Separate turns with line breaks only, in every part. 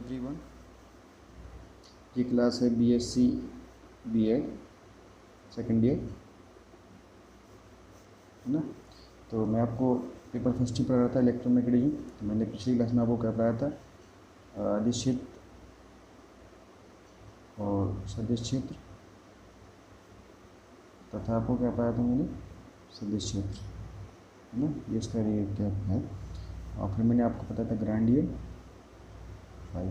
Everyone. ये class है BSc BEd second year, है ना। तो मैं आपको पेपर फर्स्ट ही पढ़ा रहा था इलेक्ट्रोमैग्नेटिज्म। तो मैंने पिछली क्लास में आपको क्या पढ़ाया था, अदिश क्षेत्र और सदिश क्षेत्र, तथा आपको क्या पढ़ाया था मैंने, सदिश क्षेत्र, है ना। ये इसका रिएक्टिव है। और फिर मैंने आपको बताया था ग्रेडियंट फाई,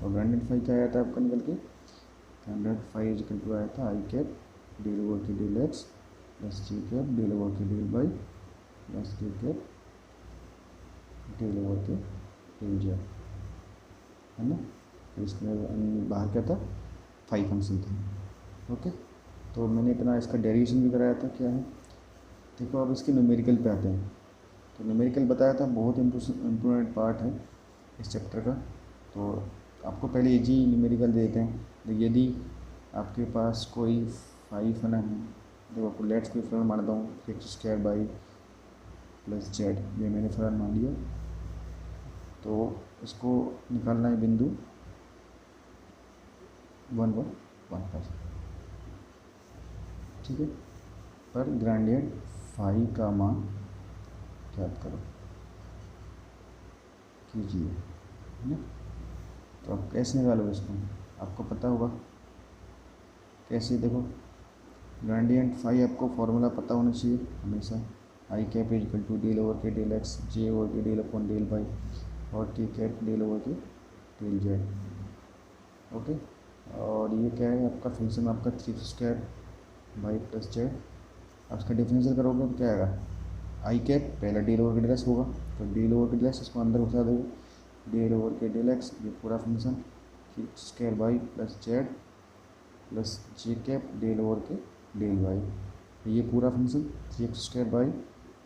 और ग्रेडियंट फाई क्या आया था आपका निकल के, gradient phi is equal to आया था आई कैप डेल ओवर के del X plus J cap del over के del Y plus K cap del over के डेल जेड, है ना। तो इसमें बाहर क्या था, फाई फंक्शन था। ओके, तो मैंने अपना इसका डेरिवेशन भी कराया था। क्या है देखो, अब इसके न्यूमेरिकल पे आते हैं। तो न्यूमेरिकल बताया था, बहुत इम्पोर्टेंट पार्ट है इस चैप्टर का। तो आपको पहले इजी न्यूमेरिकल देते हैं। तो यदि आपके पास कोई फाई फलन है, देखो आपको लेट्स कोई फलन मान दूँ x square by plus Z, ये मैंने फलन मान लिया। तो इसको निकालना है बिंदु 1 1 1 पर, ठीक है। पर ग्रेडियंट फाई का मान ज्ञात करो कीजिए, है ना। तो आप कैसे निकालोगे इसको, आपको पता होगा कैसे। देखो ग्रेडियंट फाई आपको फॉर्मूला पता होना चाहिए हमेशा, I cap is equal to del over के डेल एक्स जे ओवर के डेल अपॉन डेल वाई और टी कैप डेल ओवर के डेल जेड। ओके, और ये क्या है आपका फंक्शन, आपका 3 बाई प्लस जेड। आप इसका डिफरेंशियल करोगे तो क्या आएगा, आई कैप पहला डेल ओवर के डेल एक्स होगा, तो डेल ओवर के डेल एक्स इसको अंदर घुसा दोगे, डेल ओवर के डेल एक्स ये पूरा function, 3 by plus Z plus J cap del over के डेल वाई, ये पूरा फंक्शन 3 बाई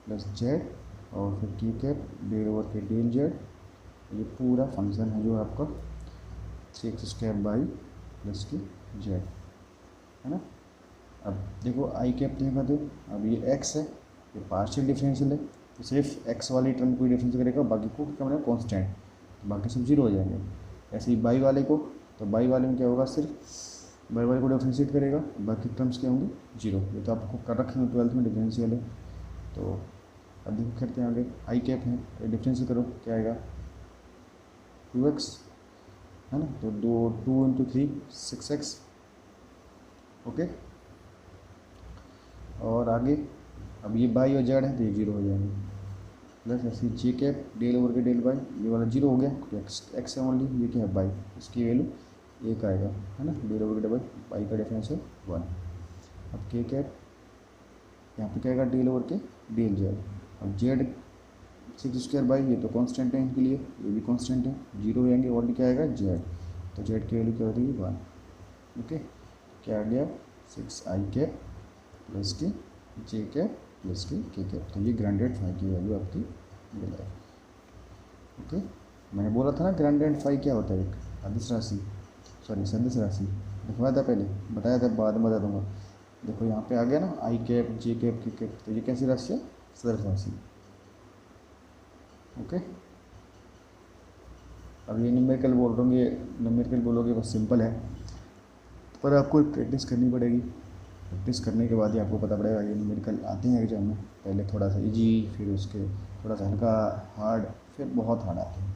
प्लस जेड और फिर टी कैप डेल ओवर के डेल जेड, ये पूरा फंक्शन है जो आपका 3 बाई प्लस के जेड, है ना। अब देखो आई कैप देखा, तो अब ये एक्स है, ये पार्शियल डिफरेंशियल है, तो सिर्फ एक्स वाली टर्म को डिफरेंशियल करेगा, बाकी को क्या बनेगा कॉन्स्टेंट, तो बाकी सब जीरो हो जाएंगे। ऐसे ही बाई वाले को, तो बाई वाले में क्या होगा, सिर्फ बाई वाले को डिफरेंशिएट करेगा, बाकी टर्म्स क्या होंगे जीरो। ये तो आपको कर रखे हैं 12th में, डिफरेंशियल है। तो अब देखो करते हैं आगे, आई कैप है तो डिफरेंशियल करो, क्या आएगा 2x, है ना। तो 2 इंटू 3 6x। ओके, और आगे अब ये बाई और जेड है तो ये जीरो हो जाएंगे, प्लस ऐसे जे कैप डेल ओवर के डेल बाई, ये वाला जीरो हो गया, तो एक्स है ओनली, ये क्या है बाई, इसकी वैल्यू 1 आएगा, है ना। डेल ओवर के डेल बाई का डिफरेंस है 1। अब के कैप यहाँ पे क्या आएगा, डेल ओवर के डेल जेड। अब जेड 6 बाई, ये तो कांस्टेंट है इनके लिए, ये भी कांस्टेंट है, जीरो हो जाएंगे, और क्या आएगा जेड, तो जेड की वैल्यू क्या हो जाएगी 1। ओके, क्या आ गया 6 आई कैप प्लस के जे कैप प्लस के कैप। तो ये ग्रेडियंट फाई की वैल्यू आपकी मिल है। ओके, मैंने बोला था ना ग्रेडियंट फाई क्या होता है, एक अदिश राशि, सॉरी सदिश राशि लिखवाया था पहले, बताया था, बाद में बता दूंगा। देखो यहाँ पे आ गया ना आई कैप जे कैप के कैप, तो ये कैसी राशि है, सदिश राशि। ओके, अब ये न्यूमेरिकल बोल रहा हूँ, ये न्यूमेरिकल बोलोगे बस सिंपल है, पर आपको प्रैक्टिस करनी पड़ेगी। प्रैक्टिस करने के बाद ही आपको पता पड़ेगा। ये न्यूमेरिकल आते हैं एग्जाम में, पहले थोड़ा सा इजी, फिर उसके थोड़ा सा हल्का हार्ड, फिर बहुत हार्ड आते हैं।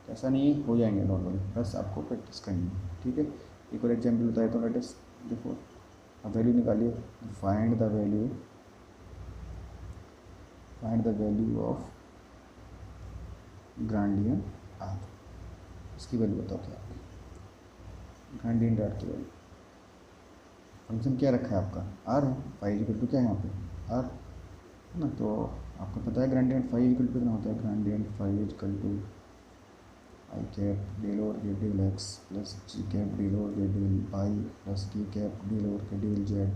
तो ऐसा नहीं है, हो जाएंगे नॉर्मली, बस आपको प्रैक्टिस करनी है, ठीक है। एक और एग्जाम्पल बताया तो लेटेस्ट देखो, अब वैल्यू निकालिए, find the value of gradient R. इसकी वैल्यू बताओ क्या आपकी, ग्रेडियंट आर की वैल्यू। फंक्शन क्या रखा है आपका, आर है, फाई इक्वल टू क्या है यहाँ पे आर, है ना। तो आपको पता है ग्रेडियंट फाई इक्वल टू कितना होता है, gradient phi equal to I cap del over के del X plus J cap del over के del Y plus K cap del over के डेल जेड।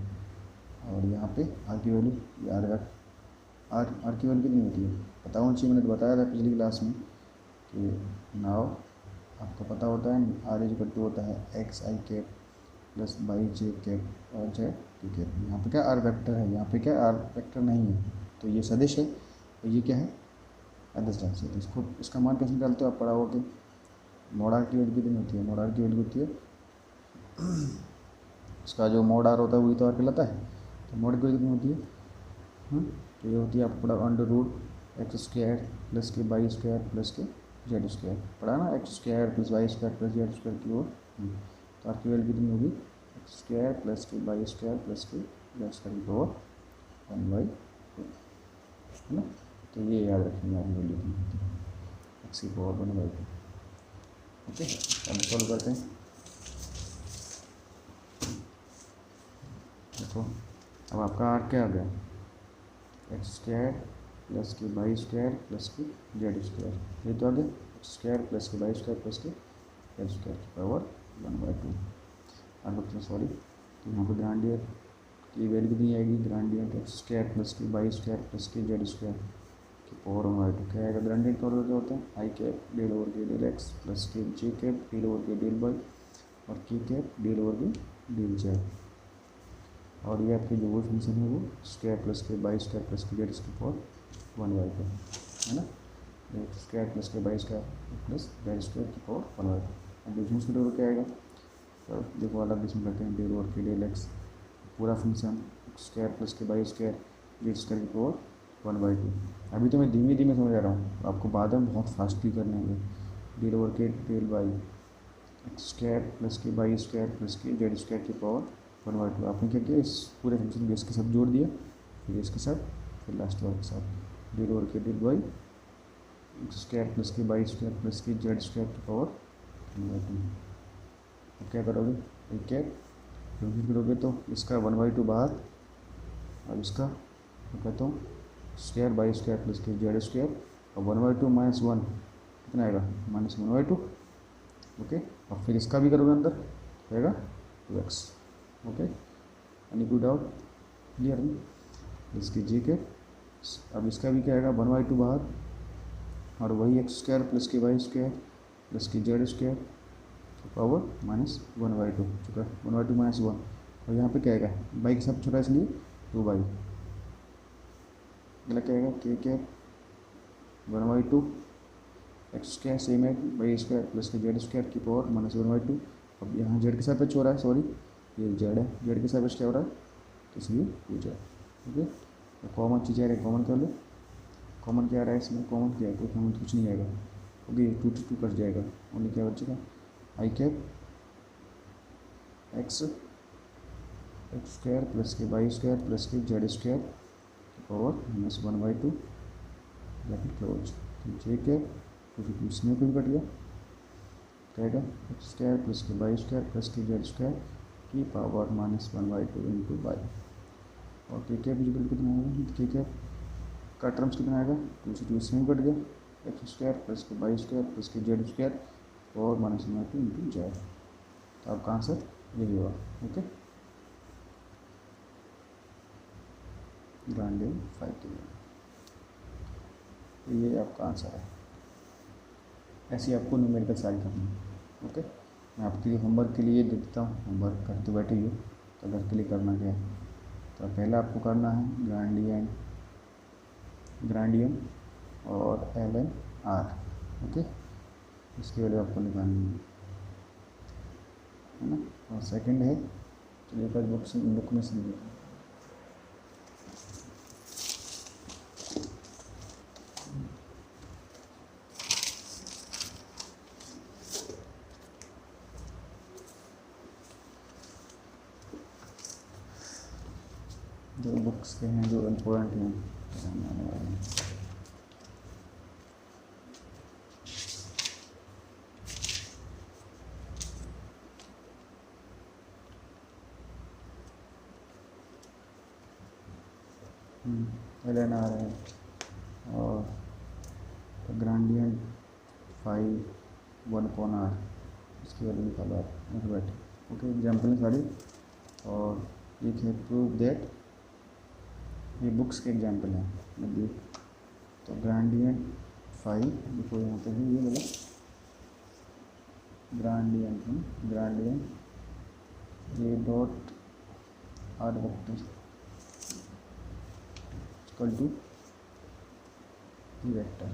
और यहाँ पे आर की वैल्यू, ये आर की वैल्यू कितनी होती है पता होना चाहिए, मैंने तो बताया था पिछली क्लास में कि नाउ आपको पता होता है आर इक्वल टू होता है x I cap plus by J cap और जेड टी कैप। यहाँ पे क्या आर वेक्टर है, यहाँ पे क्या आर वेक्टर नहीं है, तो ये सदिश है, तो ये क्या है अदिश राशि। तो इसको इसका मान कैसे निकालते हो आप, पढ़ा होगा कि मोड आर की वैल्यू कितनी होती है, मोड आर की वैल्यू होती है इसका जो मोड आर होता है वही तो आर कहलाता है। तो मोड की वैल्यू कितनी होती है, तो ये होती है आपको पढ़ा under root X square plus के वाई स्क्वायर प्लस के जेड स्क्वायर, पढ़ा ना, X square plus Y square plus Z square की ओर। तो आर की वैल्यू कितनी होगी, एक्स स्क्वायर प्लस के वाई स्क्वायर प्लस के जेड स्क्वायर की ओर 1/2, है ना। तो ये याद रखेंगे आर की वैल्यू कितनी होती है, एक्स की पावर 1/2। ओके, अब सॉल्व करते हैं। देखो अब आपका आर क्या आ गया, एक्स स्क्वायर प्लस के वाई स्क्वायर प्लस के जेड स्क्वायर, ये तो आ गया एक्स स्क्वायर प्लस के वाई स्क्वायर प्लस के जेड स्क्वायर की पावर 1/2। अब सॉरी, तो यहाँ पर ग्रांडियंट की वैल्यू कितनी आएगी, ग्रांडियंट एक्स स्क्वायर प्लस के वाई स्क्वायर प्लस के जेड स्क्वायर की पावर 1/2 क्या आएगा। ग्रांडियंट का क्या होता है, आई कैप डेल ओवर के डेल एक्स प्लस के जे कैप डेल ओवर के डेल वाई और के कैप डेल ओवर के डेल जेड, और ये आपके जो वो फंक्शन है वो स्क्वायर प्लस के बाई स्क्वायर प्लस के जेड इसकी पावर 1/2, है ना। एक्स स्क्वायर प्लस के by square plus Z square की पावर 1/2। अब डिफरेंस के डेल क्या आएगा, तो देखो अलग डिफरेंस करते हैं, डेल ओवर के डेल एक्स पूरा फंक्शन स्क्वायर प्लस के बाई स्क्वायर जेड स्क्वायर की पावर 1/2। अभी तो मैं धीमे धीमे समझा रहा हूँ, आपको बाद में बहुत फास्टली करने होंगे। डेल ओवर के del by X square plus के बाई स्क्वायर प्लस के जेड स्क्वायर की पावर 1/2। आपने क्या किया, इस पूरे फंक्शन को इसके साथ जोड़ दिया, फिर इसके साथ, फिर लास्ट वाले के साथ, डेल ओवर के del by X square plus के बाई स्क्वायर प्लस के जेड स्क्वायर की पावर 1/2। अब क्या करोगे, एक कैप फिर करोगे तो इसका 1/2 बाहर, अब इसका मैं कहता हूँ स्क्वायर बाई स्क्वायर प्लस के जेड स्क्वायर, और 1/2 माइनस 1 कितना आएगा, -1/2। ओके, और फिर इसका भी करोगे अंदर रहेगा 2x। ओके, एनी कोई डाउट, क्लियर नहीं, इसकी जी के। अब इसका भी क्या आएगा 1/2 बाहर, और वही एक्स स्क्वायर प्लस के वाई स्क्वायर प्लस की जेड स्क्वायर पावर -1/2 चुका, 1/2 माइनस 1, और यहाँ पे क्या आएगा, बाई के साथ छोटा इसलिए 2/, अगला क्या आएगा के कैप 1/2 एक्स स्क्वायर सेम है वाई स्क्वायर प्लस के जेड स्क्वायर की पावर -1/2। अब यहाँ जेड के साथ पे हो रहा है, सॉरी ये जेड है, जेड के साथ क्या हो रहा है, तो इसलिए ये जेड। ओके, तो कॉमन चीज़ आ रही है, कॉमन कर लो, कॉमन क्या आ रहा है इसमें, कॉमन क्या है, कोई कॉमन कुछ नहीं आएगा। ओके, 2 to 2 कट जाएगा, ओनली क्या बचेगा, आई कैप एक्स स्क्वायर प्लस के वाई स्क्वायर प्लस के जेड स्क्वायर की पावर -1/2 ब्रैकेट क्लोज। तो जे कैप 2 to 2 इसमें कोई कट गया, कहेगा एक्स स्क्वायर प्लस के वाई स्क्वायर प्लस के जेड स्क्वायर की पावर -1/2 इंटू वाई, और के कैप इक्वल कितना आएगा, के कैप का टर्म्स कितना आएगा, 2 से 2 इसमें कट गया, एक्स स्क्वायर प्लस के वाई स्क्वायर प्लस के जेड स्क्वायर और -1/2 इंटू जेड। तो आपका आंसर यही होगा। ओके, ग्रांडियन 5 के लिए तो ये आपका आंसर है। ऐसे आपको न्यूमेरिकल सारी करनी है। ओके, मैं आपके लिए होमवर्क के लिए दे देता हूँ, होमवर्क करते बैठे ही हो, तो घर के लिए करना क्या है, तो पहला आपको करना है ग्रांडियन और LNR। ओके, इसकी वैल्यू आपको निकालनी है ना। और सेकंड है, चलिए एक बुक में से देखो, जो बुक्स के हैं जो इम्पोर्टेंट हैं आने वाले हैं। LNR है और ग्रांडियन 5 1/r, इसकी वैल्यू निकालो आप बैठे। ओके, एग्जाम्पल है सारी, और एक है प्रूव दैट, ये बुक्स के एग्जाम्पल हैं मतलब। तो ग्रांडियन 5 देखो यहाँ पे है, ये वाला ग्रांडियन ये dot R vector equal to E vector.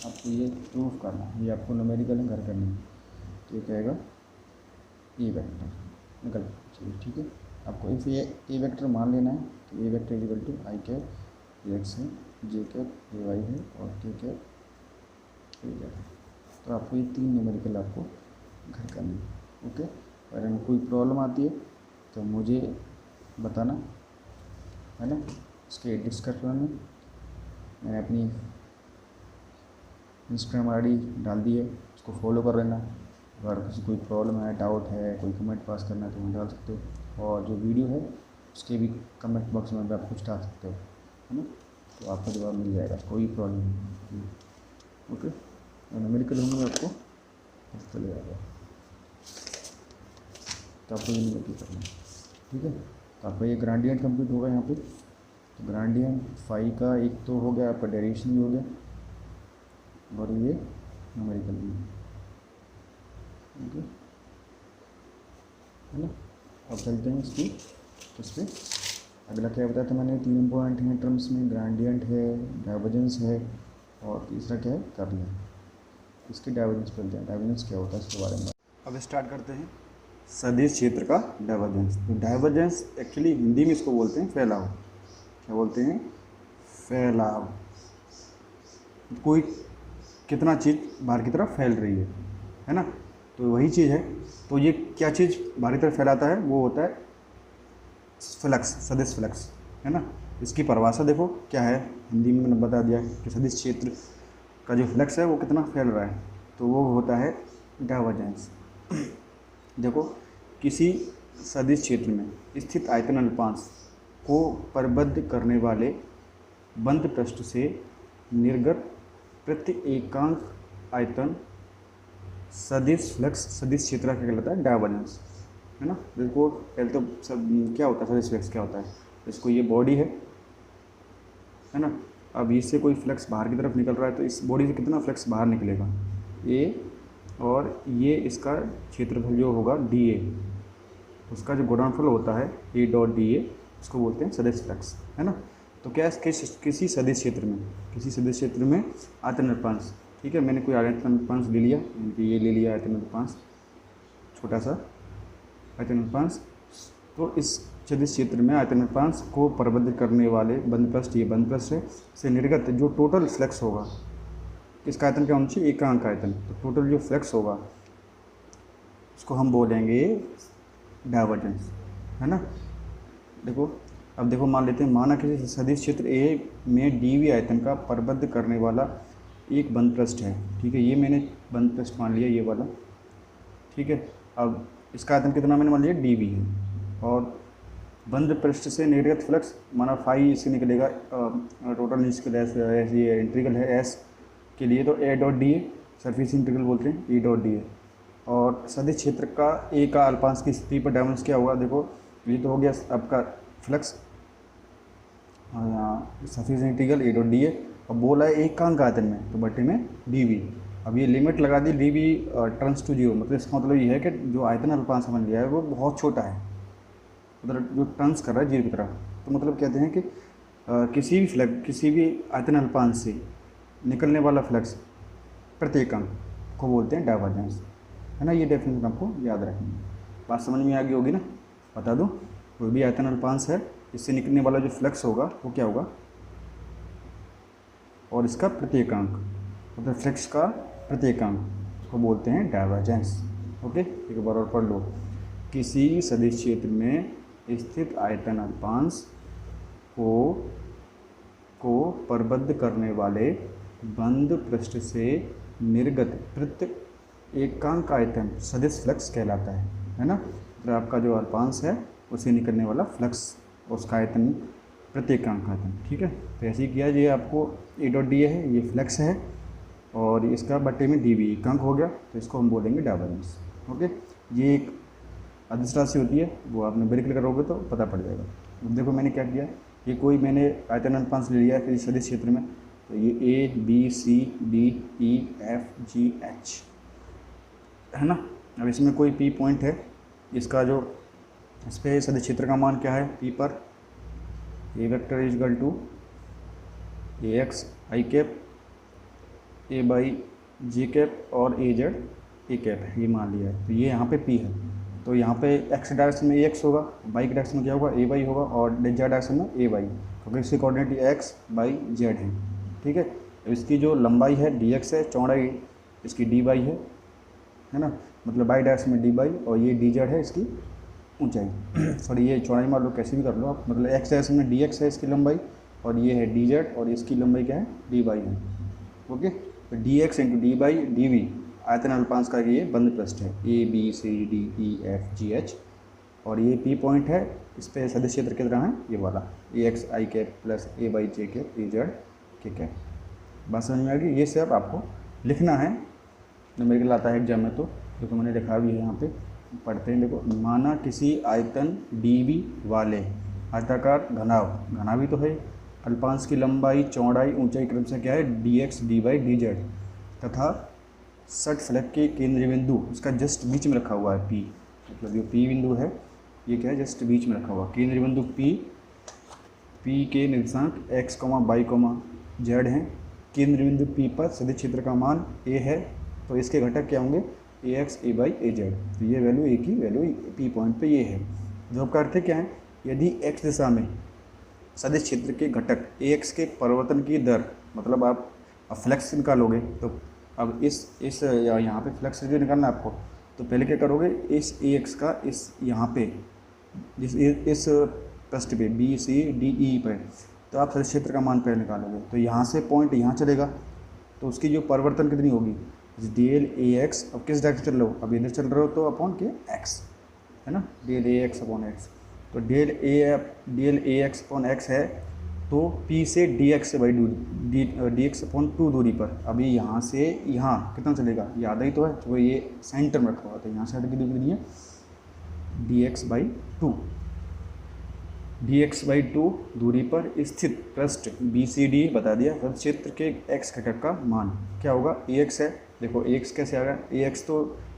आपको ये प्रूफ करना है, ये आपको न्यूमेरिकल घर करनी है। तो ये क्या आएगा ए वेक्टर निकल। चलिए ठीक है, आपको इफ ये ए वेक्टर मान लेना है तो A vector equal to I cap A X है, जे कैप ए वाई है और के कैप ए जेड है। तो आपको ये 3 न्यूमेरिकल आपको घर करनी है। ओके, अगर इनमें कोई प्रॉब्लम आती है तो मुझे बताना, है ना। इसके डिस्क्रिप्शन में मैंने अपनी इंस्टाग्राम आई डी डाल दी है, उसको फॉलो कर लेना। अगर किसी कोई प्रॉब्लम है, डाउट है, कोई कमेंट पास करना है तो वहाँ डाल सकते हो, और जो वीडियो है उसके भी कमेंट बॉक्स में भी आप कुछ डाल सकते हो, है ना। तो आपको जवाब मिल जाएगा, कोई प्रॉब्लम नहीं। ओके, न्यूमेरिकल होंगे आपको चल जाएगा। तो आपको ये नहीं करना है, ठीक है। तो आपका ये ग्रेडिएंट कंप्लीट होगा यहाँ पे। तो ग्रेडिएंट फाई का एक तो हो गया, आपका डेरिवेशन भी हो गया और ये न्यूमेरिकल भी, ओके, है ना। अब चलते हैं इसकी इस पर। अगला क्या बताया था मैंने, 3 इंपॉर्टेंट हैं टर्म्स में, ग्रेडिएंट है, डाइवर्जेंस है और तीसरा क्या है, कर्ल है। इसके डाइवर्जेंस पे चलते हैं, डाइवर्जेंस क्या होता है इसके बारे में अब स्टार्ट करते हैं। सदिश क्षेत्र का डाइवर्जेंस। तो डाइवर्जेंस एक्चुअली हिंदी में इसको बोलते हैं फैलाव। क्या बोलते हैं, फैलाव। कोई कितना चीज़ बाहर की तरफ फैल रही है ना। तो वही चीज़ है। तो ये क्या चीज़ बाहर की तरफ फैलाता है, वो होता है फ्लक्स, सदिश फ्लक्स, है ना। इसकी परिभाषा देखो क्या है, हिंदी में मैंने बता दिया कि सदिश क्षेत्र का जो फ्लक्स है वो कितना फैल रहा है, तो वो होता है डाइवर्जेंस। देखो, किसी सदिश क्षेत्र में स्थित आयतन अल्पांश को परिबद्ध करने वाले बंद पृष्ठ से निर्गत प्रति एकांक आयतन सदिश फ्लक्स सदिश क्षेत्र का क्या कहलाता है, डाइवर्जेंस, है ना। देखो पहले तो सब क्या होता है, सदिश फ्लक्स क्या होता है। इसको ये बॉडी है ना। अब इससे कोई फ्लक्स बाहर की तरफ निकल रहा है तो इस बॉडी से कितना फ्लक्स बाहर निकलेगा, ए, और ये इसका क्षेत्रफल जो होगा डी ए, उसका जो गुणनफल होता है ए डॉट डी ए, उसको बोलते हैं सदिश फ्लक्स, है ना। तो क्या किसी सदिश क्षेत्र में आयतन अल्पांश, ठीक है, मैंने कोई आयतन अल्पांश ले लिया, ये ले लिया आयतन अल्पांश, छोटा सा आयतन अल्पांश। तो इस सदिश क्षेत्र में आयतन अल्पांश को परिबद्ध करने वाले बंद पृष्ठ, ये बंद पृष्ठ से निर्गत जो टोटल फ्लक्स होगा, इसका आयतन क्या होना चाहिए, एकांक आयतन। तो टोटल जो फ्लक्स होगा उसको हम बोलेंगे डाइवर्जेंस, है ना। देखो, अब देखो मान लेते हैं, माना किसी सदिश क्षेत्र ए में डीवी आयतन का परिबद्ध करने वाला एक बंद पृष्ठ है, ठीक है। ये मैंने बंद पृष्ठ मान लिया, ये वाला, ठीक है। अब इसका आयतन कितना मैंने मान लिया, डीवी है, और बंद पृष्ठ से निर्गत फ्लक्स माना फाई इससे निकलेगा, टोटल इसके ये इंटीग्रल है एस के लिए, तो ए डॉट डी ए, सरफेस इंटीग्रल बोलते हैं, ई डॉट डी ए। और सदिश क्षेत्र का ए का अल्पांश की स्थिति पर डायवर्जेंस क्या होगा, देखो ये तो हो गया आपका फ्लक्स, सरफेस इंटीग्रल ए डॉट डी ए, और बोला है एकांक आयतन में, तो बटे में डी वी। अब ये लिमिट लगा दी D V turns to zero, मतलब इसका मतलब ये है कि जो आयतन अल्पांश हमने लिया है वो बहुत छोटा है, मतलब जो टर्न्स कर रहा है जीरो की तरफ। तो मतलब कहते हैं कि किसी भी आयतन अल्पांश से निकलने वाला फ्लक्स प्रत्येकांक को बोलते हैं डाइवर्जेंस, है ना। ये डेफिनेशन आपको याद रखनी है। बात समझ में आ गई होगी ना। बता दूं, कोई भी आयतन अल्पांश है, इससे निकलने वाला जो फ्लक्स होगा वो क्या होगा, और इसका प्रत्येकांक, मतलब फ्लक्स का प्रत्येकांक को बोलते हैं डाइवर्जेंस। ओके, एक बार और पढ़ लो। किसी सदिश क्षेत्र में स्थित आयतन अल्पांश को परिबद्ध करने वाले बंद पृष्ठ से निर्गत प्रत्येक एकांक आयतन सदिश फ्लक्स कहलाता है ना। तो आपका जो अल्पांश है उसे निकलने वाला फ्लक्स, उसका आयतन प्रत्येकांक आयतन, ठीक है। तो ऐसे ही किया, ये आपको ए डॉट डी है, ये फ्लक्स है, और इसका बट्टे में डी वी एकांक हो गया, तो इसको हम बोलेंगे डाइवर्जेंस। ओके, ये एक अदिश राशि होती है, वो आपने ब्रेक करोगे तो पता पड़ जाएगा। अब देखो मैंने क्या किया, ये कोई मैंने आयतन अल्पांश ले लिया है किसी सदिश क्षेत्र में, तो ये A B C D E F G H, है ना। अब इसमें कोई पी पॉइंट है, इसका जो इस पर सदिश क्षेत्र का मान क्या है, पी पर A vector is equal to A X I cap A by G cap और ए जेड ए कैप है, ये मान लिया है। तो ये यहाँ पे पी है, तो यहाँ पे एक्स डायरेक्शन में ए एक्स होगा, वाई के डायरेक्शन में क्या होगा ए वाई होगा, और जेड डायरेक्शन में ए वाई, क्योंकि इसके कोऑर्डिनेट एक्स वाई जेड है। ठीक है, तो इसकी जो लंबाई है डी एक्स है, चौड़ाई इसकी डी वाई है ना, मतलब वाई डायरेक्शन में डी वाई, और ये डी जेड है इसकी ऊंचाई सॉरी ये चौड़ाई मान लो, कैसे भी कर लो आप, मतलब एक्स डायरेक्शन में डी एक्स है इसकी लंबाई, और ये है डी जेड, और इसकी लंबाई क्या है डी वाई है। ओके, तो D X into D Y D V, आयतन अल्पांश का ये बंद पृष्ठ है, A B C D E F G H, और ये पी पॉइंट है, इस पर सदिश क्षेत्र कितना है ये वाला, A X I cap plus A Y J cap A Z K cap. बात समझ में आ गई? ये सब आपको लिखना है, जो मेरे को आता है एग्जाम में, तो मैंने लिखा भी है यहाँ पे, पढ़ते हैं। देखो, माना किसी आयतन डी वी वाले आयताकार घनाभ, घनाभ तो है, अल्पांश की लंबाई चौड़ाई ऊंचाई क्रम से क्या है D X D Y D Z, तथा षटफलक के केंद्र बिंदु उसका जस्ट बीच में रखा हुआ है पी, मतलब जो पी बिंदु है ये क्या है जस्ट बीच में रखा हुआ, केंद्र बिंदु पी के निर्देशांक X comma Y comma Z हैं, केंद्र बिंदु पी पर सदिश क्षेत्र का मान ए है, तो इसके घटक क्या होंगे ए एक्स ए वाई ए जेड, तो ये वैल्यू ए की वैल्यू पी पॉइंट पे ये है। जॉब का अर्थ क्या है, यदि एक्स दिशा में सदिश क्षेत्र के घटक ए एक्स के परिवर्तन की दर, मतलब आप फ्लक्स निकालोगे, तो अब इस यहाँ पे फ्लक्स जो निकालना है आपको, तो पहले क्या करोगे, इस ए एक्स का इस यहाँ पे इस पृष्ठ पे बी सी डी ई पे, तो आप सदिश क्षेत्र का मान पहले निकालोगे, तो यहाँ से पॉइंट यहाँ चलेगा, तो उसकी जो परिवर्तन कितनी होगी डेल ए एक्स, अब किस डायरेक्शन चल रहे हो, अब इधर चल रहे हो तो अपॉन के एक्स है ना, del A X upon x, तो del A X upon x है, तो पी से D X by D x upon 2 दूरी पर, अभी यहाँ से यहाँ कितना चलेगा, ये आधा ही तो है, तो ये सेंटर में रखा हुआ था, यहाँ से आधा की दूरी कितनी है D X by 2, D X by 2 दूरी पर स्थित पृष्ठ बी सी डी बता दिया, सदिश क्षेत्र के एक्स घटक का मान क्या होगा ए एक्स है। देखो ए एक्स कैसे आ गया, ए एक्स तो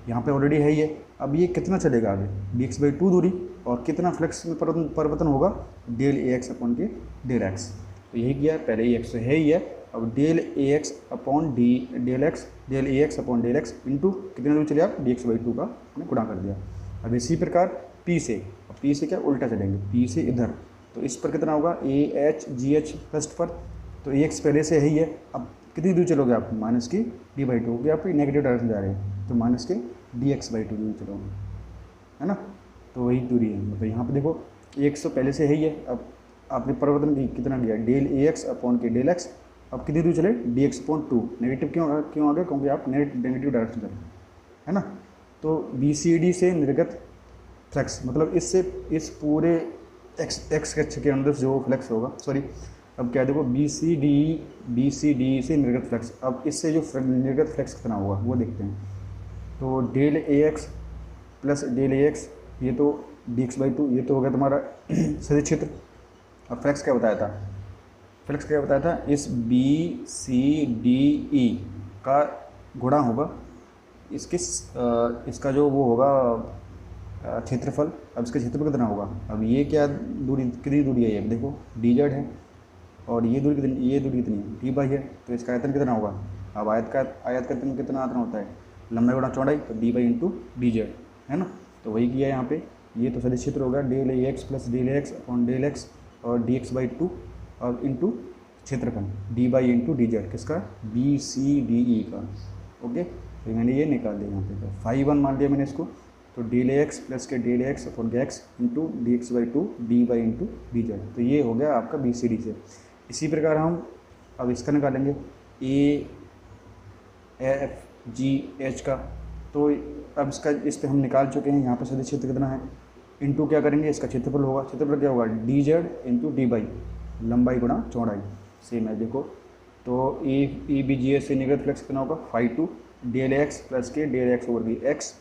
यहाँ पे ऑलरेडी है ये, अब ये कितना चलेगा आगे डी एक्स बाई 2 दूरी, और कितना फ्लक्स में परिवर्तन होगा डेल ए एक्स अपॉन के डेल एक्स, तो यही किया पहले ए एक्स तो है ही है, अब del A X upon del A X upon del X into कितने दूरी चले आप डी एक्स बाई 2 का हमने गुणा कर दिया। अब इसी प्रकार पी से क्या उल्टा चलेंगे, पी से इधर, तो इस पर कितना होगा A H G H first पर, तो ए एक्स पहले से है ही है, अब कितनी दूर चलोगे आप माइनस की डी बाई 2, क्योंकि आप नेगेटिव डायरेक्शन जा रहे हैं, तो माइनस के डी एक्स बाई 2 दूर चलोगे, है ना, तो वही दूरी है। मतलब यहाँ पे देखो ए एक्स तो पहले से है ही है, अब आपने परिवर्तन कितना किया डेल ए एक्स अपॉन के डेल एक्स, अब कितनी दूर चले डी एक्स अपॉन 2, नेगेटिव क्यों आ गया, क्योंकि आप नेगेटिव डायरेक्शन चल रहे हैं, है ना। तो बी सी डी से निर्गत फ्लक्स, मतलब इससे इस पूरे एक्स अक्ष के अंदर जो फ्लक्स होगा, सॉरी अब क्या देखो बी सी डी से निर्गत फ्लक्स, अब इससे जो निर्गत फ्लक्स कितना होगा वो देखते हैं। तो del A X plus del A x, ये तो डी एक्स बाई 2, ये तो हो गया तुम्हारा सदिश क्षेत्र। अब फ्लक्स क्या बताया था, इस बी सी डी ई का गुणा होगा इसका जो वो होगा क्षेत्रफल, अब इसका क्षेत्रफल कितना होगा, अब ये क्या दूरी कितनी दूरी है, ये देखो डी जेड है, और ये दूरी कितनी है डी बाई है, तो इसका आयतन कितना होगा, अब आयत का कितना आयतन होता है लंबाई गुणा चौड़ाई, तो D by into D Z है ना, तो वही किया यहाँ पे, ये तो सदिश क्षेत्र होगा del A X plus del X upon del X और डी एक्स बाई 2 और इंटू क्षेत्रफल D by into D Z किसका बी सी डी ई का। ओके, तो मैंने ये निकाल दिया यहाँ पे, फाई 1 मान लिया मैंने इसको, तो डेल एक्स प्लस के डेल एक्स अपॉन के x into D X by 2 D by into D Z, तो ये हो गया आपका बी सी डी से। इसी प्रकार हम अब इसका निकालेंगे ए एफ जी एच का, तो अब इस पर हम निकाल चुके हैं, यहाँ पर सदिश क्षेत्र कितना है इंटू क्या करेंगे इसका क्षेत्रफल होगा, क्षेत्रफल क्या होगा D Z into D by लंबाई गुणा चौड़ाई, सेम है देखो, तो ए बी जी एस से निगत फ्लक्स कितना होगा फाई 2 डेल एक्स प्लस के del X over D X,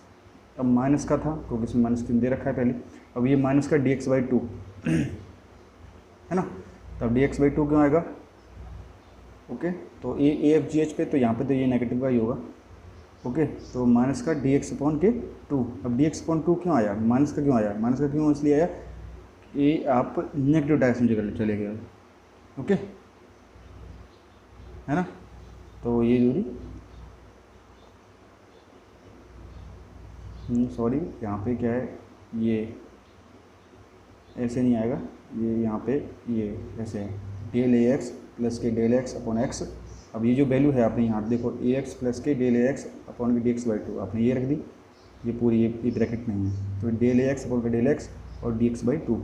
अब माइनस का था क्योंकि इसमें माइनस दे रखा है पहले, अब ये माइनस का डी एक्स बाई 2 है ना, तो अब डी एक्स बाई 2 क्यों आएगा। ओके, तो ए एफ जी एच पे, तो यहाँ पे तो ये नेगेटिव का ही होगा। ओके, तो माइनस का डी एक्स अपॉन के 2, अब डी एक्स अपॉन 2 क्यों आया, माइनस का क्यों इसलिए आया, ये आप नेगेटिव डायरेक्शन चले गए। ओके, है ना, तो ये दूरी सॉरी, यहाँ पे क्या है, ये ऐसे नहीं आएगा, ये यहाँ पे ये ऐसे है, डेल ए एक्स प्लस के डेल एक्स अपॉन एक्स। अब ये जो वैल्यू है आपने यहाँ देखो, ए एक्स प्लस के डेल ए एक्स अपॉन के डी एक्स बाई टू, आपने ये रख दी, ये पूरी ये ब्रैकेट नहीं है, तो डेल ए एक्स अपॉन के डेल एक्स और डी एक्स बाई टू,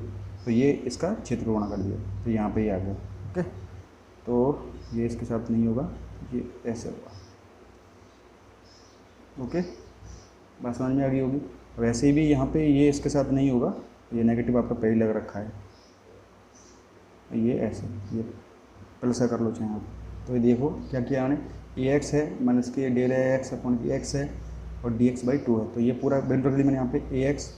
तो ये इसका क्षेत्र गुणा कर दिया, तो यहाँ पे ये आ गया। ओके, तो ये इसके साथ नहीं होगा, ये ऐसे होगा। ओके, बात समझ में आ गई होगी। वैसे भी यहाँ पे ये इसके साथ नहीं होगा, ये नेगेटिव आपका पहले लग रखा है, ये ऐसे, ये प्लस कर लो चाहे आप। तो ये देखो क्या किया मैंने, ए एक्स है माइनस के डेल ए एक्स अपॉन की एक्स है और डी एक्स बाई टू है, तो ये पूरा वैल्यू रख दी मैंने यहाँ पे। ए एक्स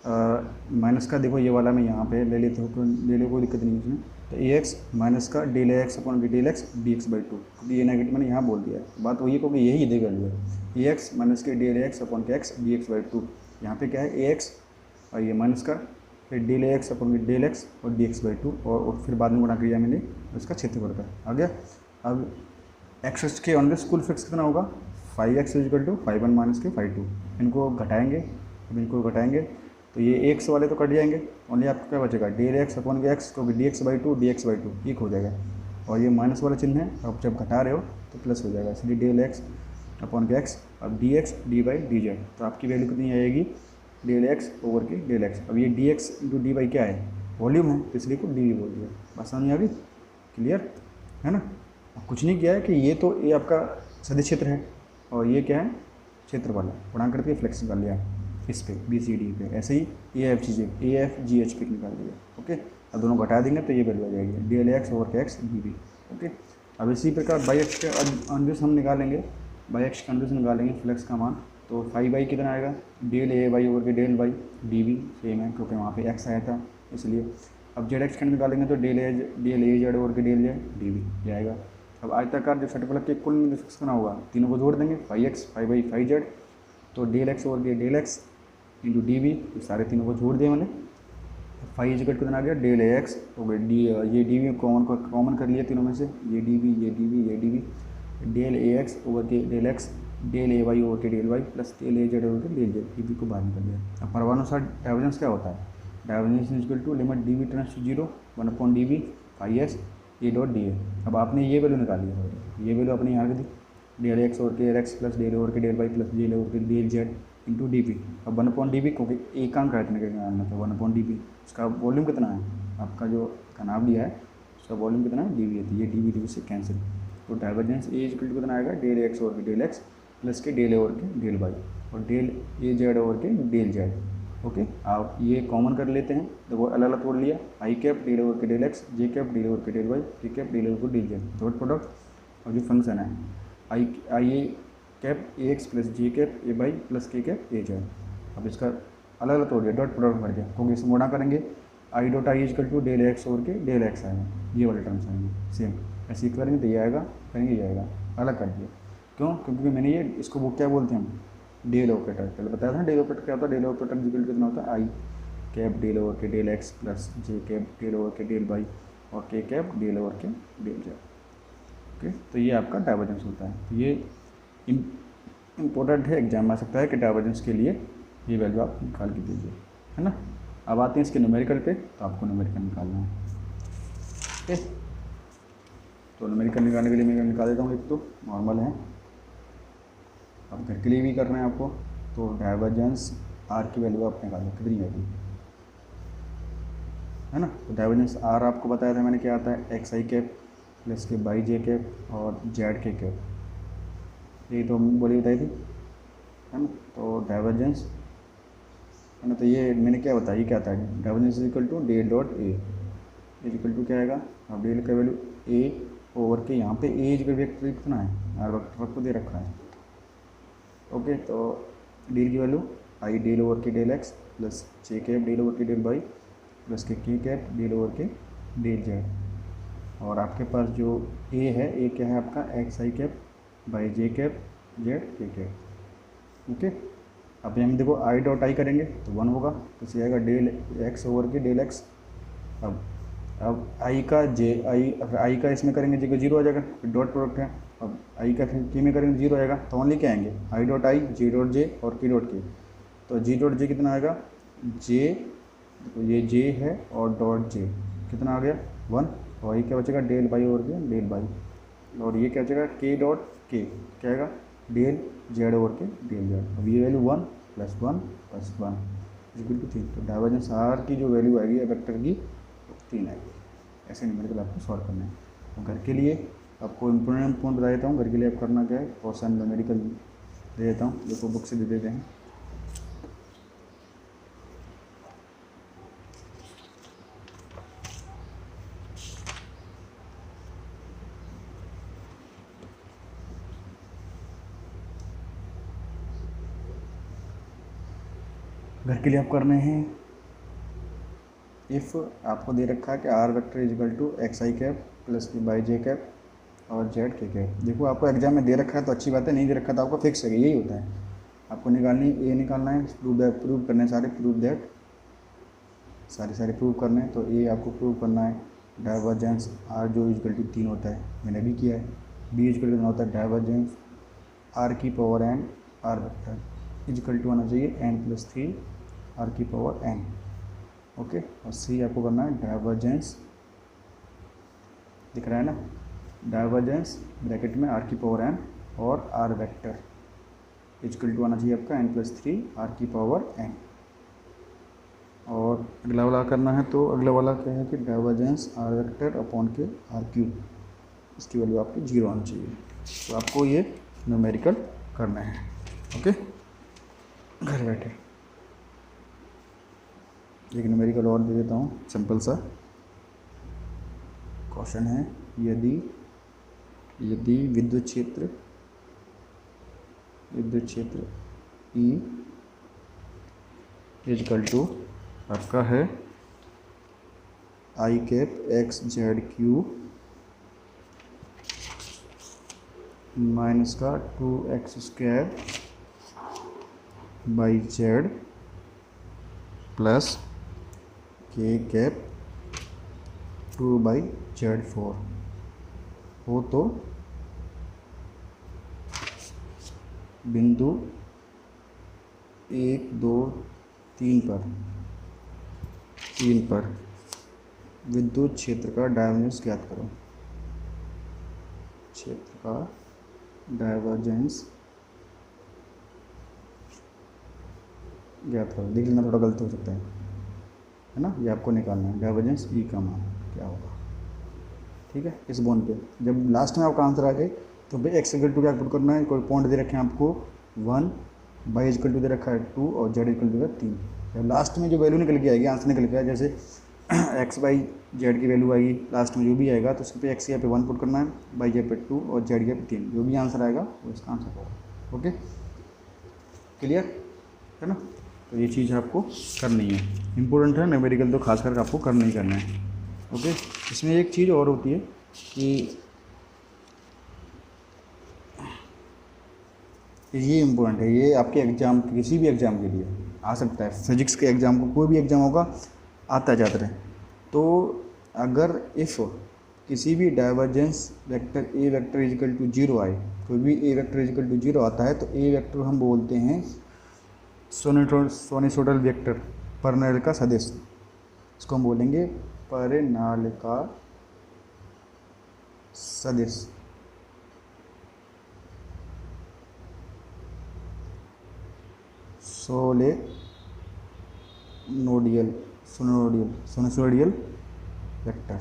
माइनस का देखो ये वाला मैं यहाँ पे ले लेता हूँ, ले लो, कोई दिक्कत नहीं है इसमें। तो ए एक्स माइनस का डेल ए एक्स अपॉन की del X D X by two, क्योंकि ये नेगेटिव मैंने यहाँ बोल दिया है, बात वही है क्योंकि यही दे वैल्यू है। ए एक्स माइनस के डेल एक्स अपॉन के x D X by to, यहाँ पे क्या है ए एक्स और ये माइनस का फिर del X upon del X और डी एक्स बाई टू, और फिर बाद में गुणा किया मैंने उसका क्षेत्रफल का, आ गया। अब एक्स के ऑन कुल फिक्स कितना होगा, 5x इक्वल टू 5 1 माइनस के 5 2, इनको घटाएंगे, अब इनको घटाएंगे तो ये एक्स वाले तो कट जाएंगे, ओनली आपको क्या बचेगा, डेल एक्स अपॉन के एक्स, क्योंकि D X by to D X by to एक हो जाएगा, और ये माइनस वाला चिन्ह है, अब जब घटा रहे हो तो प्लस हो जाएगा, इसलिए डेल एक्स अपॉन के एक्स, अब D X D by D Z, तो आपकी वैल्यू कितनी आएगी, डेल एक्स ओवर के डेल एक्स। अब ये D X into D by क्या है, वॉल्यूम है, तो इसलिए को डी वी बोल दिया। बस समझ में आ गई, क्लियर है ना। अब कुछ नहीं किया है कि ये तो ये आपका सदिश क्षेत्र है और ये क्या है क्षेत्र वाला, गुणा करके फ्लेक्स कर लिया इस पे बी सी डी पे, ऐसे ही ए एफ जी एच पे निकाल दिया। ओके, अब दोनों घटा देंगे तो ये वैल्यू आ जाएगी, D L x over K x D B. Okay, अब इसी प्रकार बाई एक्स के अनुदिश हम निकालेंगे, बाई एक्स के अनुदिश निकालेंगे फ्लेक्स का मान, तो 5 कितना आएगा, डेल ए वाई ओवर के del Y D B same है क्योंकि वहाँ पे एक्स आया था इसलिए। अब जेड एक्स के निकालेंगे तो डेल ए जेड ओवर के डेल जेड डी बी जाएगा। अब आयताकार जो क्षेत्रफल के कुल में फिक्स करना होगा, तीनों को जोड़ देंगे, 5x 5/5z, तो डेल एक्स ओवर के del X into D B, ये सारे तीनों को जोड़ दिए मैंने। 5 इक्वल कितना आ गया, डेल ए एक्स हो गया, ये डी बी कॉमन कर लिया तीनों में से, ये डी बी ये डी बी ये D B, del A x over के del x, del A Y over के del Y plus del A Z over के डेल जेड, डी बी को बाहर निकल दिया। अब परमाणुसार डाइवर्जेंस क्या होता है, divergence equal to limit D B tends to 0 1 upon D B 5s A dot D A. अब आपने ये वैल्यू निकाली है, ये वैल्यू अपने यहाँ रख दी, del X over K X plus del over के del Y plus del over के del Z into D B. अब 1 अपॉन डी बी क्योंकि एक काम करने के निकालना था, 1 अपॉन डी बी, उसका वॉल्यूम कितना है, आपका जो नाम दिया है उसका वॉल्यूम कितना है, डी बी है, तो ये डी बी से कैंसिल, तो डाइवर्जेंस ए इक्वल टू कितना आएगा, डेल एक्स ओवर के डेल एक्स प्लस के डेल ओवर के डेल वाई और डेल ए जेड ओवर के डेल जेड। ओके, आप ये कॉमन कर लेते हैं, देखो अलग अलग तोड़ लिया, आई कैप डेल ओवर के del X, J cap del over के del Y, K cap del over के डेल जेड, डॉट प्रोडक्ट और जो फंक्शन है I A cap A X plus J cap A Y plus K cap A Z. अब इसका अलग अलग तोड़ दिया, डॉट प्रोडक्ट भर दिया, क्योंकि इसमें गुणा करेंगे, I dot I equal to del X over के डेल एक्स आएगा, ये वाले टर्म्स आएंगे सेम, ऐसे ही करेंगे तो ये आएगा, करेंगे ये आएगा, अलग कर दिया। क्यों, क्योंकि मैंने ये इसको वो क्या बोलते हैं, डेल ऑपरेटर, पहले बताया था ना डेल ऑपरेटर क्या होता है, डेल ऑपरेटर इक्वल कितना होता है, आई कैप डेल ओवर के del X plus J cap del over के डेल वाई और के कैप डेल ओवर के डेल जेड। ओके, तो ये आपका डाइवर्जेंस होता है, तो ये इम्पोर्टेंट है, एग्जाम आ सकता है कि डाइवर्जेंस के लिए ये वैल्यू आप निकाल के दीजिए, है ना। अब आते हैं इसके न्यूमेरिकल पे, तो आपको न्यूमेरिकल निकालना है। ओके, तो न्यूमेरिकल निकालने के लिए मैं निकाल देता हूँ, एक तो नॉर्मल है, अब घर के लिए भी करना है आपको, तो डाइवर्जेंस आर की वैल्यू आप निकालो कितनी आएगी, है ना। तो डाइवर्जेंस आर आपको बताया था मैंने क्या आता है, एक्स आई कैप प्लस के बाई जे कैप और जेड के कैप, ये तो बोली बताई थी, है ना। तो डाइवर्जेंस है ना, तो ये मैंने क्या बताया, ये क्या आता है, divergence is equal to del dot A is equal to क्या आएगा, अब डेल का वैल्यू ए ओवर के, यहाँ पे ए इज वेक्टर कितना है, आर वेक्टर को दे रखा है। ओके, तो डेल की वैल्यू आई डेल ओवर के del X plus J cap del over के del Y plus K cap del over के डेल जेड, और आपके पास जो ए है, ए क्या है आपका, x I cap by J cap Z K cap. Okay, अब हम देखो आई डॉट आई करेंगे तो 1 होगा, तो इसे आएगा डेल एक्स ओवर के डेल एक्स। अब आई का जे आई का इसमें करेंगे, जे को 0 आ जाएगा, फिर डॉट प्रोडक्ट है, अब आई का फिर के में करेंगे 0 आएगा, तो ओनली क्या आएंगे, आई डॉट आई जे डॉट जे और के डॉट के, तो जी डॉट जे कितना आएगा, जे, तो ये जे है और डॉट जे कितना आ गया 1, और ये क्या बचेगा डेल बाई ओवर के डेल बाई, और ये क्या बचेगा के डॉट के क्या आएगा डेल जेड ओवर के डेल जेड। अब ये वैल्यू 1 + 1 + 1 इक्वल टू 3, तो डाइवर्जेंस आर की जो वैल्यू आएगी वेक्टर की 3 आएगी। ऐसे न्यूमेरिकल आपको सॉल्व करना है। तो घर के लिए आपको इम्पोर्टेंट पॉइंट बता देता हूँ, घर के लिए आप करना क्या है, क्वेश्चन न्यूमेरिकल दे देता हूँ, देखो बुक से दे देते हैं। घर के लिए आप करने हैं, इफ़ आपको दे रखा है कि R vector is equal to X I cap plus B by J cap और जेड के कैप। देखो आपको एग्जाम में दे रखा है तो अच्छी बात है, नहीं दे रखा तो आपको फिक्स है, यही होता है। आपको निकालनी ए निकालना है, प्रूव करने सारे, प्रूव दैट सारे प्रूव करने हैं। तो ए आपको प्रूव करना है डाइवर्जेंस आर जो इक्वल टू 3 होता है, मैंने भी किया है। बी इक्वल टू होता है डाइवर्जेंस आर की power N R vector equal to आना चाहिए n+3 आर की पावर n, ओके। और सी आपको करना है डाइवर्जेंस, दिख रहा है ना, डाइवर्जेंस ब्रैकेट में आर की पावर n और आर वेक्टर इक्वल टू आना चाहिए आपका n+3 आर की पावर n। और अगला वाला करना है, तो अगला वाला क्या है कि डाइवर्जेंस आर वेक्टर अपॉन के आर क्यूब, इसकी वैल्यू आपकी 0 आनी चाहिए। तो आपको ये न्यूमेरिकल करना है, ओके, घर बैठे। एक न्यूमेरिकल और दे देता हूँ, सिंपल सा क्वेश्चन है, यदि विद्युत क्षेत्र E इक्वल टू आपका है I cap X Z cube minus का 2x² by Z plus K cap 2/Z4 हो, तो बिंदु 1 2 3 पर विद्युत क्षेत्र का डाइवर्जेंस ज्ञात करो। क्षेत्र का डाइवर्जेंस ज्ञात करो। देख लेना, थोड़ा गलत हो सकता है ना, ये आपको निकालना है डाइवर्जेंस ई का मान क्या होगा, ठीक है। इस बॉन्ड पे जब लास्ट में आपका आंसर आ जाए तो भाई एक्स इक्वल टू क्या पुट करना है, कोई पॉइंट दे रखे हैं आपको 1, बाई इक्वल टू दे रखा है 2 और जेड इक्वल टू दे रखा है 3। जब लास्ट में जो वैल्यू निकल के आएगी, आंसर निकल के आएगा, जैसे एक्स बाई जेड की वैल्यू आएगी लास्ट में जो भी आएगा, तो उसके पे एक्स यहाँ पे 1 पुट करना है, बाई जेड पे 2 और जेड के पे 3, जो भी आंसर आएगा वो इसका आंसर होगा, ओके, क्लियर है ना। तो ये चीज़ आपको करनी है, इम्पोर्टेंट है, न्यूमेरिकल तो खास करके आपको करना ही करना है, ओके। इसमें एक चीज़ और होती है कि ये इम्पोर्टेंट है, ये आपके एग्ज़ाम, किसी भी एग्ज़ाम के लिए आ सकता है, फिजिक्स के एग्ज़ाम को, कोई भी एग्ज़ाम होगा आता जाता रहे। तो अगर इफ़ किसी भी divergence vector A vector equal to 0 आए, कोई भी ए वेक्टर इक्वल टू 0 आता है, तो ए वेक्टर हम बोलते हैं साइनसोइडल वेक्टर, परिनालिका सदिश, इसको हम बोलेंगे परिनालिका सदिश। सोलेनोइडल वेक्टर,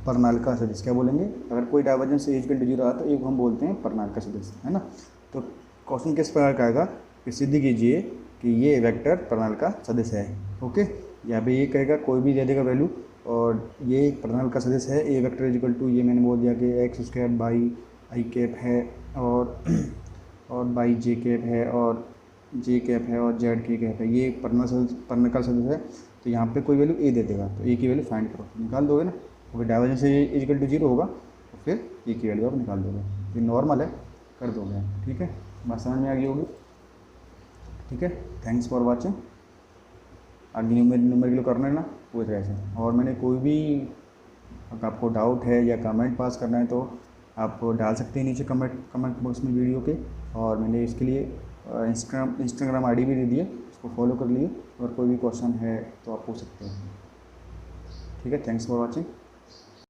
परिनालिका सदिश क्या बोलेंगे, अगर कोई डाइवर्जेंस ए इक्वल टू 0 आता है, एक हम बोलते हैं परिनालिका सदिश, है ना। तो क्वेश्चन किस प्रकार का आएगा कि सिद्ध कीजिए कि ये वेक्टर परिनालिका सदिश है, ओके। यहाँ पे ये कहेगा, कोई भी दे देगा वैल्यू, और ये परिनालिका सदिश है, ए वेक्टर इक्वल टू, ये मैंने बोल दिया कि x² बाई आई कैप है और बाई जे कैप है और जे कैप है और जेड की कैप है, ये परिनालिका सदिश है। तो यहाँ पे कोई वैल्यू ए दे देगा, तो ए की वैल्यू फाइंड करो, निकाल दोगे ना। अगर डाइवर्जेंस ए इक्वल टू 0 होगा तो फिर ए की वैल्यू आप निकाल दोगे, ये नॉर्मल है, कर दोगे, ठीक है। बात समझ में आ गई होगी, ठीक है। Thanks for watching. आगे न्यूमेरिकल करना है ना पूरी तरह से, और मैंने कोई भी अगर आपको डाउट है या कमेंट पास करना है तो आप डाल सकते हैं नीचे कमेंट बॉक्स में वीडियो के, और मैंने इसके लिए इंस्टाग्राम आईडी भी दे दिए, उसको फॉलो कर लिए। और कोई भी क्वेश्चन है तो आप पूछ सकते हैं। ठीक है, थैंक्स फॉर वॉचिंग।